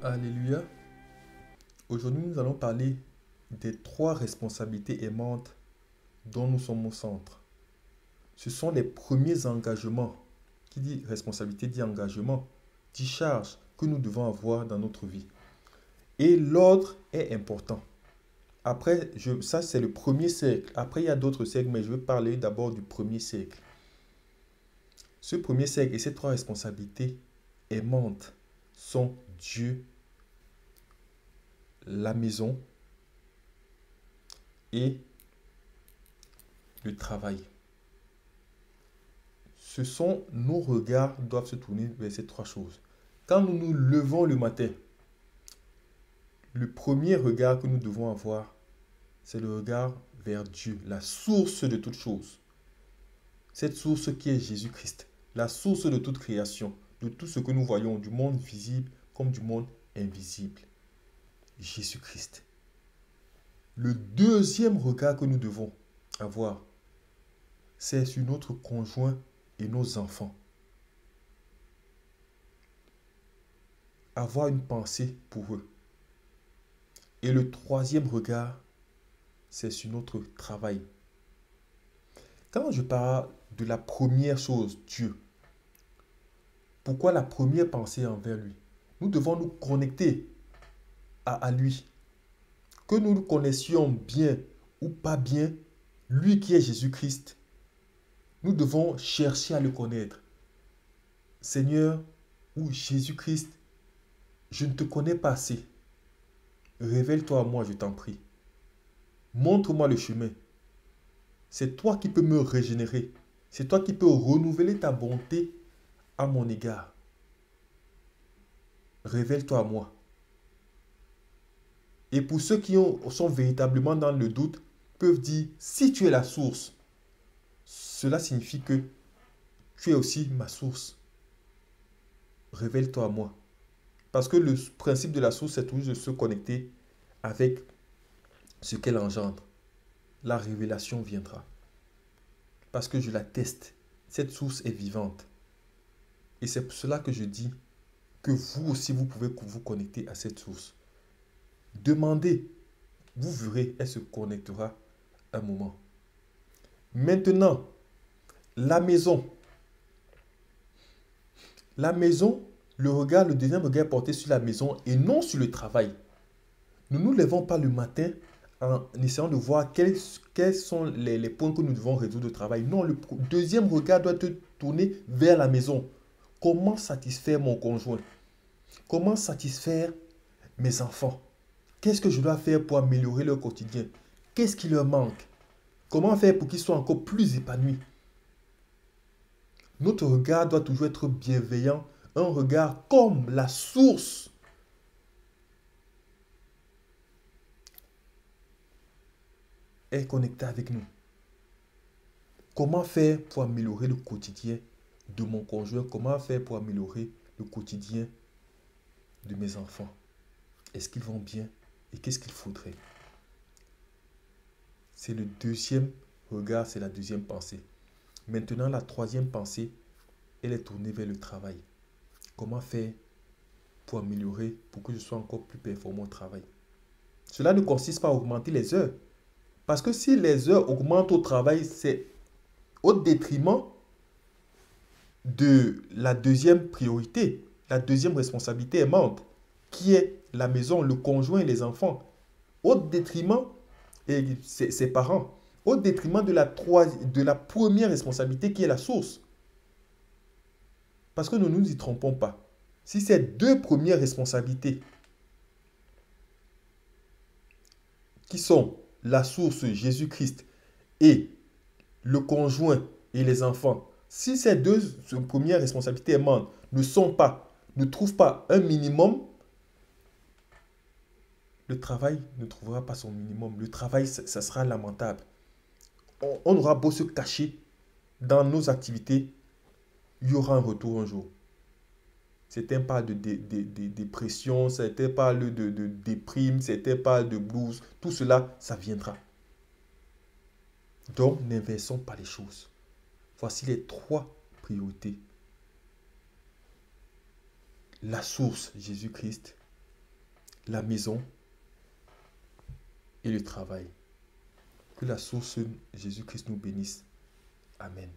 Alléluia. Aujourd'hui, nous allons parler des trois responsabilités aimantes dont nous sommes au centre. Ce sont les premiers engagements. Qui dit responsabilité dit engagement, dit charge que nous devons avoir dans notre vie. Et l'ordre est important. Après, ça c'est le premier cercle. Après, il y a d'autres cercles, mais je vais parler d'abord du premier cercle. Ce premier cercle et ces trois responsabilités aimantes sont Dieu, la maison et le travail. Nos regards doivent se tourner vers ces trois choses. Quand nous nous levons le matin, le premier regard que nous devons avoir, c'est le regard vers Dieu, la source de toutes choses. Cette source qui est Jésus-Christ, la source de toute création, de tout ce que nous voyons, du monde visible comme du monde invisible. Jésus-Christ. Le deuxième regard que nous devons avoir, c'est sur notre conjoint et nos enfants. Avoir une pensée pour eux. Et le troisième regard, c'est sur notre travail. Quand je parle de la première chose, Dieu, pourquoi la première pensée envers lui? Nous devons nous connecter à lui. Que nous le connaissions bien ou pas bien, lui qui est Jésus-Christ, nous devons chercher à le connaître. Seigneur ou Jésus-Christ, je ne te connais pas assez. Révèle-toi à moi, je t'en prie. Montre-moi le chemin. C'est toi qui peux me régénérer. C'est toi qui peux renouveler ta bonté à mon égard. Révèle-toi à moi. Et pour ceux qui sont véritablement dans le doute, peuvent dire, si tu es la source, cela signifie que tu es aussi ma source. Révèle-toi à moi. Parce que le principe de la source, c'est toujours de se connecter avec ce qu'elle engendre. La révélation viendra. Parce que je la teste. Cette source est vivante. Et c'est pour cela que je dis que vous aussi, vous pouvez vous connecter à cette source. Demandez. Vous verrez, elle se connectera un moment. Maintenant, la maison. La maison, le deuxième regard est porté sur la maison et non sur le travail. Nous ne nous levons pas le matin en essayant de voir quels sont les points que nous devons résoudre au travail. Non, le deuxième regard doit être tourné vers la maison. Comment satisfaire mon conjoint? Comment satisfaire mes enfants? Qu'est-ce que je dois faire pour améliorer leur quotidien? Qu'est-ce qui leur manque? Comment faire pour qu'ils soient encore plus épanouis? Notre regard doit toujours être bienveillant, un regard comme la source est connectée avec nous. Comment faire pour améliorer le quotidien de mon conjoint? Comment faire pour améliorer le quotidien de mes enfants? Est-ce qu'ils vont bien? Et qu'est-ce qu'il faudrait? C'est le deuxième regard, c'est la deuxième pensée. Maintenant, la troisième pensée, elle est tournée vers le travail. Comment faire pour améliorer, pour que je sois encore plus performant au travail? Cela ne consiste pas à augmenter les heures. Parce que si les heures augmentent au travail, c'est au détriment de la deuxième priorité, la deuxième responsabilité aimante, qui est la maison, le conjoint et les enfants. Au détriment, et ses parents, au détriment de la première responsabilité qui est la source. Parce que nous ne nous y trompons pas. Si ces deux premières responsabilités, qui sont la source Jésus-Christ et le conjoint et les enfants, si ces deux premières responsabilités aimantes ne trouvent pas un minimum, le travail ne trouvera pas son minimum. Le travail, ça sera lamentable. On aura beau se cacher dans nos activités, il y aura un retour un jour. C'était pas de dépression, c'était pas de déprime, c'était pas de blues. Tout cela, ça viendra. Donc, n'inversons pas les choses. Voici les trois priorités. La source, Jésus-Christ. la maison et le travail. Que la source Jésus-Christ nous bénisse. Amen.